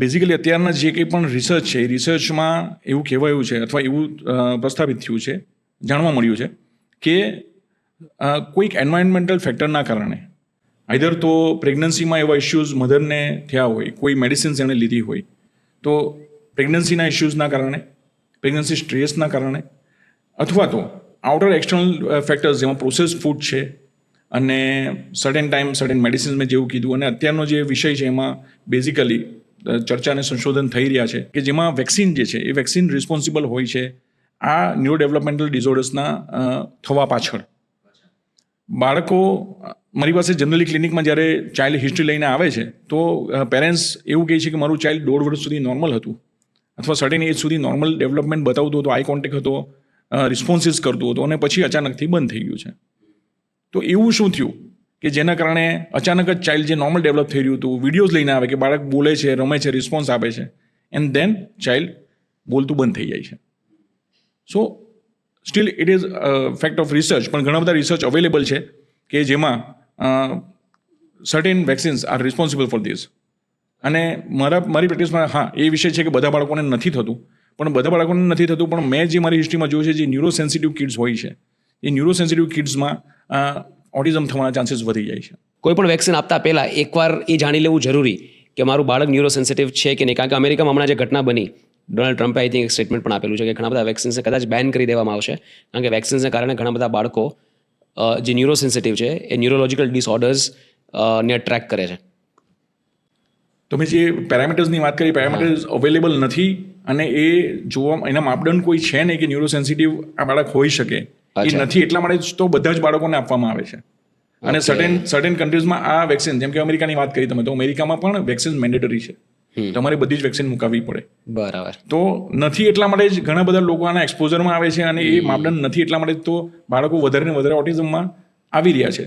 Basically અત્યારના જે કંઈ પણ રિસર્ચ છે એ રિસર્ચમાં એવું કહેવાયું છે અથવા એવું પ્રસ્થાપિત થયું છે, જાણવા મળ્યું છે કે કોઈક એન્વાયરમેન્ટલ ફેક્ટરના કારણે આઈધર તો પ્રેગ્નન્સીમાં એવા ઇશ્યુઝ મધરને થયા હોય, કોઈ મેડિસિન્સ એણે લીધી હોય, તો પ્રેગ્નન્સીના ઇશ્યુઝના કારણે, પ્રેગ્નન્સી સ્ટ્રેસના કારણે, અથવા તો આઉટર એક્સટર્નલ ફેક્ટર્સ જેમાં પ્રોસેસ ફૂડ છે અને સર્ટેન ટાઈમ સર્ટેન મેડિસિન્સ મેં જેવું કીધું, અને અત્યારનો જે વિષય છે એમાં બેઝિકલી ચર્ચા અને સંશોધન થઈ રહ્યા છે કે જેમાં વેક્સિન જે છે એ વેક્સિન રિસ્પોન્સિબલ હોય છે આ ન્યુરો ડેવલપમેન્ટલ ડિઝોર્ડર્સના થવા પાછળ. બાળકો મારી પાસે જનરલી ક્લિનિકમાં જ્યારે ચાઇલ્ડ હિસ્ટ્રી લઈને આવે છે તો પેરેન્ટ્સ એવું કહે છે કે મારું ચાઇલ્ડ 1.5 વર્ષ સુધી નોર્મલ હતું અથવા સર્ટેન એજ સુધી નોર્મલ ડેવલપમેન્ટ બતાવતું હતું, આઈ કોન્ટેક્ટ હતો, રિસ્પોન્સીસ કરતું હતું, અને પછી અચાનકથી બંધ થઈ ગયું છે. તો એવું શું થયું કે જેના કારણે અચાનક જ ચાઇલ્ડ જે નોર્મલ ડેવલપ થઈ રહ્યું હતું, વિડીયોઝ લઈને આવે કે બાળક બોલે છે, રમે છે, રિસ્પોન્સ આપે છે, એન્ડ ધેન ચાઇલ્ડ બોલતું બંધ થઈ જાય છે. So still it is fact of research, પણ ઘણા બધા રિસર્ચ અવેલેબલ છે કે જેમાં certain vaccines are responsible for this. અને મારી પ્રેક્ટિસમાં હા એ વિષય છે કે બધા બાળકોને નથી થતું, પણ બધા બાળકોને નથી થતું, પણ મેં જે મારી હિસ્ટ્રીમાં જોયું છે જે ન્યુરો સેન્સિટિવ કિડ્સ હોય છે એ ન્યુરો સેન્સિટિવ કિડ્સમાં ઓટિઝમ થવાના ચાન્સીસ વધી જાય છે. કોઈ પણ વેક્સિન આપતા પહેલાં એકવાર એ જાણી લેવું જરૂરી કે મારું બાળક ન્યુરો સેન્સિટિવ છે કે નહીં, કારણ કે અમેરિકામાં હમણાં જે ઘટના બની, ડોનાલ્ડ ટ્રમ્પે આઈ થિંક એક સ્ટેટમેન્ટ પણ આપેલું છે કે ઘણા બધા વેક્સિન્સને કદાચ બેન કરી દેવામાં આવશે, કારણ કે વેક્સિન્સને કારણે ઘણા બધા બાળકો જે ન્યુરો સેન્સિટિવ છે એ ન્યુરોલોજિકલ ડિસઓર્ડર્સને ટ્રેક કરે છે. તમે જે પેરામીટર્સની વાત કરી, પેરામીટર્સ અવેલેબલ નથી, અને એ જોવા એના માપદંડ કોઈ છે નહીં કે ન્યુરો સેન્સિટિવ આ બાળક હોઈ શકે, એ નથી. એટલા માટે તો બધા જ બાળકોને આપવામાં આવે છે. અને સર્ટેન કન્ટ્રીઝમાં આ વેક્સિન, જેમ કે અમેરિકાની વાત કરી તમે, તો અમેરિકામાં પણ વેક્સિન મેન્ડેટરી છે, તમારે બધી જ વેક્સિન મુકાવવી પડે. બરાબર. તો નથી એટલા માટે જ ઘણા બધા લોકો આના એક્સપોઝરમાં આવે છે, અને એ માપદંડ નથી એટલા માટે તો બાળકો વધારે ને વધારે ઓટિઝમમાં આવી રહ્યા છે.